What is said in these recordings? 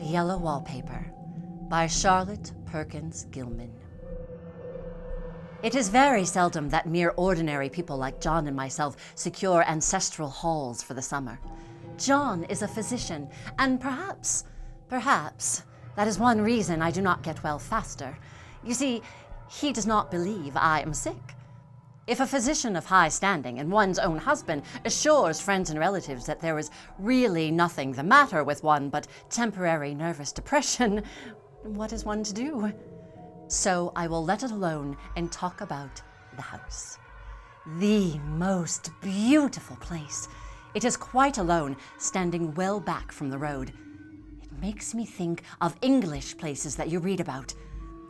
Yellow Wallpaper by Charlotte Perkins Gilman. It is very seldom that mere ordinary people like John and myself secure ancestral halls for the summer. John is a physician, and perhaps, that is one reason I do not get well faster. You see, he does not believe I am sick. If a physician of high standing and one's own husband assures friends and relatives that there is really nothing the matter with one but temporary nervous depression, what is one to do? So I will let it alone and talk about the house. The most beautiful place. It is quite alone, standing well back from the road. It makes me think of English places that you read about.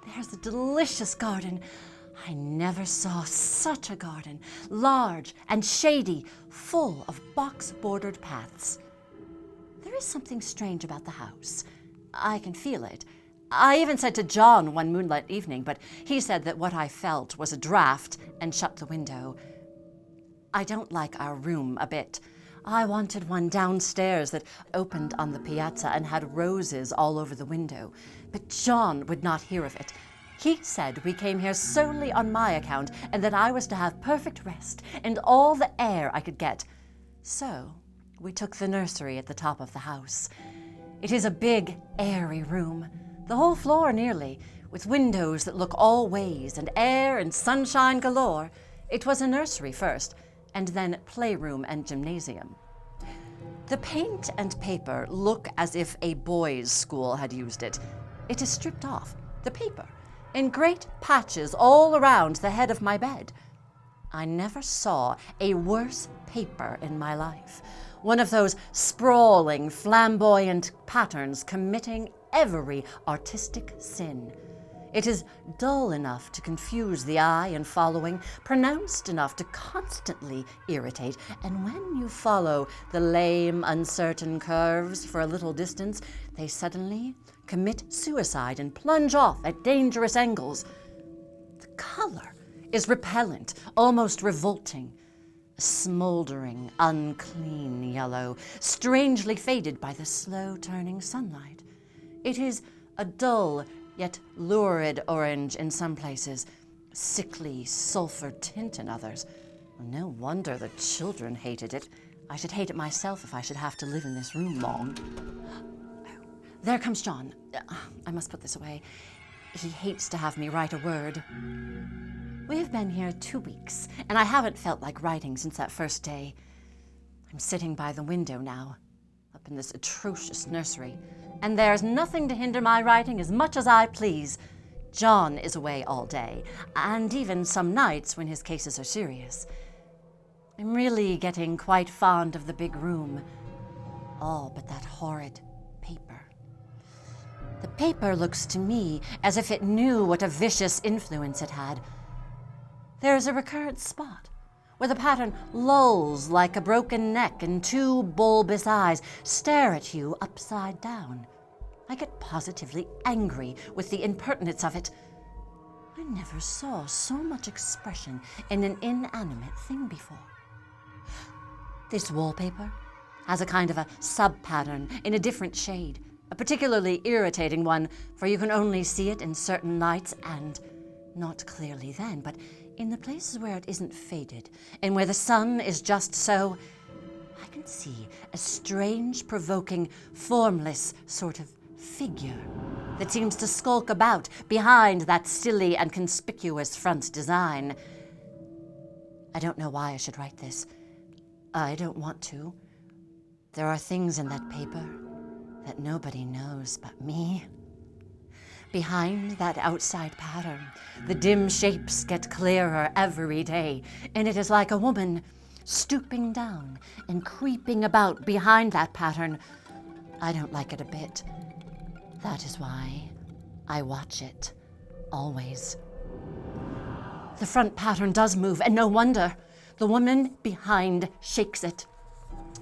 There's a delicious garden. I never saw such a garden, large and shady, full of box-bordered paths. There is something strange about the house. I can feel it. I even said to John one moonlight evening, but he said that what I felt was a draft and shut the window. I don't like our room a bit. I wanted one downstairs that opened on the piazza and had roses all over the window, but John would not hear of it. He said we came here solely on my account and that I was to have perfect rest and all the air I could get. So we took the nursery at the top of the house. It is a big, airy room, the whole floor nearly, with windows that look all ways and air and sunshine galore. It was a nursery first, and then playroom and gymnasium. The paint and paper look as if a boys' school had used it. It is stripped off, the paper, in great patches all around the head of my bed. I never saw a worse paper in my life. One of those sprawling, flamboyant patterns committing every artistic sin. It is dull enough to confuse the eye in following, pronounced enough to constantly irritate, and when you follow the lame, uncertain curves for a little distance, they suddenly commit suicide and plunge off at dangerous angles. The color is repellent, almost revolting. A smoldering, unclean yellow, strangely faded by the slow-turning sunlight. It is a dull, yet lurid orange in some places, sickly sulfur tint in others. No wonder the children hated it. I should hate it myself if I should have to live in this room long. There comes John. I must put this away. He hates to have me write a word. We have been here 2 weeks, and I haven't felt like writing since that first day. I'm sitting by the window now, up in this atrocious nursery, and there's nothing to hinder my writing as much as I please. John is away all day, and even some nights when his cases are serious. I'm really getting quite fond of the big room. All but that horrid paper. The paper looks to me as if it knew what a vicious influence it had. There's a recurrent spot where the pattern lolls like a broken neck and two bulbous eyes stare at you upside down. I get positively angry with the impertinence of it. I never saw so much expression in an inanimate thing before. This wallpaper has a kind of a sub-pattern in a different shade, a particularly irritating one, for you can only see it in certain lights and not clearly then, but in the places where it isn't faded and where the sun is just so, I can see a strange, provoking, formless sort of figure that seems to skulk about behind that silly and conspicuous front design. I don't know why I should write this. I don't want to. There are things in that paper that nobody knows but me. Behind that outside pattern, the dim shapes get clearer every day, and it is like a woman stooping down and creeping about behind that pattern. I don't like it a bit. That is why I watch it, always. The front pattern does move, and no wonder. The woman behind shakes it.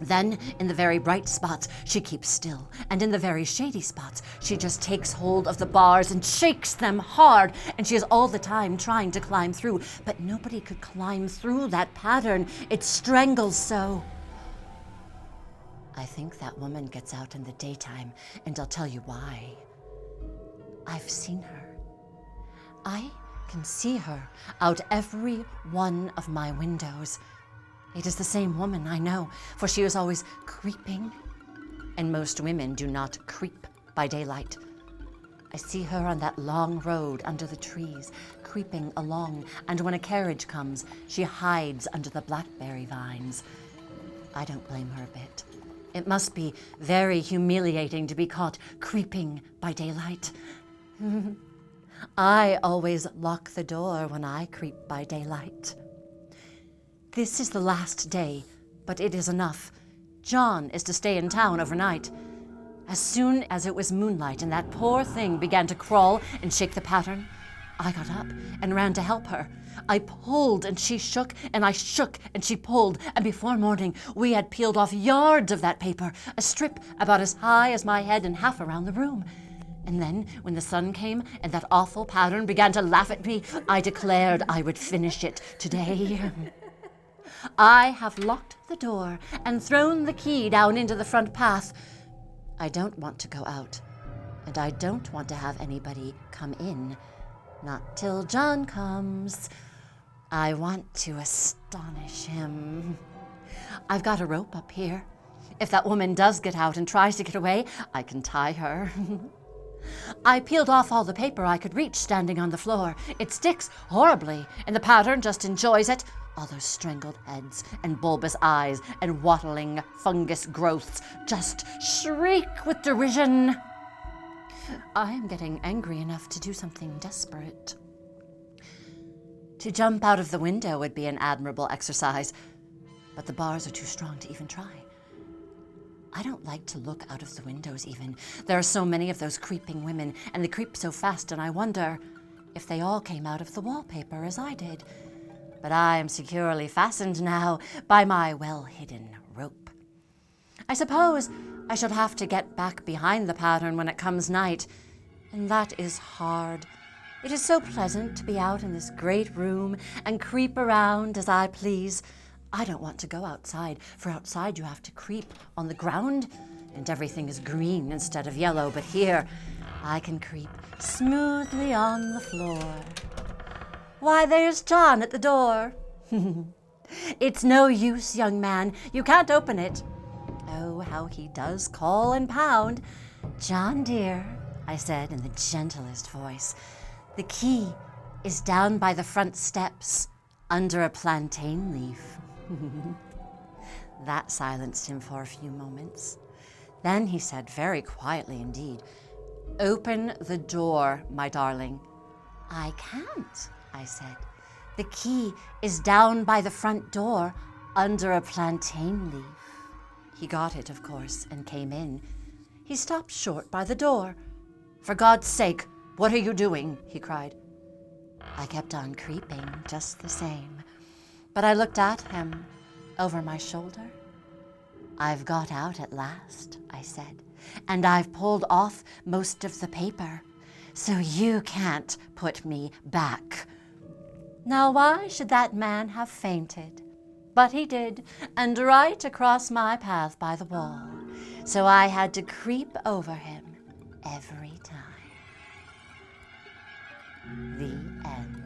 Then, in the very bright spots, she keeps still, and in the very shady spots, she just takes hold of the bars and shakes them hard, and she is all the time trying to climb through, but nobody could climb through that pattern. It strangles so. I think that woman gets out in the daytime, and I'll tell you why. I've seen her. I can see her out every one of my windows. It is the same woman, I know, for she is always creeping, and most women do not creep by daylight. I see her on that long road under the trees, creeping along, and when a carriage comes, she hides under the blackberry vines. I don't blame her a bit. It must be very humiliating to be caught creeping by daylight. I always lock the door when I creep by daylight. This is the last day, but it is enough. John is to stay in town overnight. As soon as it was moonlight and that poor thing began to crawl and shake the pattern, I got up and ran to help her. I pulled and she shook, and I shook and she pulled, and before morning we had peeled off yards of that paper, a strip about as high as my head and half around the room. And then, when the sun came and that awful pattern began to laugh at me, I declared I would finish it today. I have locked the door and thrown the key down into the front path. I don't want to go out, and I don't want to have anybody come in. Not till John comes. I want to astonish him. I've got a rope up here. If that woman does get out and tries to get away, I can tie her. I peeled off all the paper I could reach standing on the floor. It sticks horribly, and the pattern just enjoys it. All those strangled heads and bulbous eyes and wattling fungus growths just shriek with derision. I am getting angry enough to do something desperate. To jump out of the window would be an admirable exercise, but the bars are too strong to even try. I don't like to look out of the windows even. There are so many of those creeping women, and they creep so fast, and I wonder if they all came out of the wallpaper as I did. But I am securely fastened now by my well-hidden rope. I suppose I shall have to get back behind the pattern when it comes night, and that is hard. It is so pleasant to be out in this great room and creep around as I please. I don't want to go outside, for outside you have to creep on the ground, and everything is green instead of yellow, but here I can creep smoothly on the floor. Why, there's John at the door. It's no use, young man. You can't open it. Oh, how he does call and pound. John, dear, I said in the gentlest voice, the key is down by the front steps under a plantain leaf. That silenced him for a few moments. Then he said very quietly indeed, "Open the door, my darling." "I can't," I said. "The key is down by the front door under a plantain leaf." He got it, of course, and came in. He stopped short by the door. "For God's sake, what are you doing?" he cried. I kept on creeping just the same, but I looked at him over my shoulder. "I've got out at last," I said, "and I've pulled off most of the paper, so you can't put me back." Now why should that man have fainted? But he did, and right across my path by the wall, so I had to creep over him every time. The end.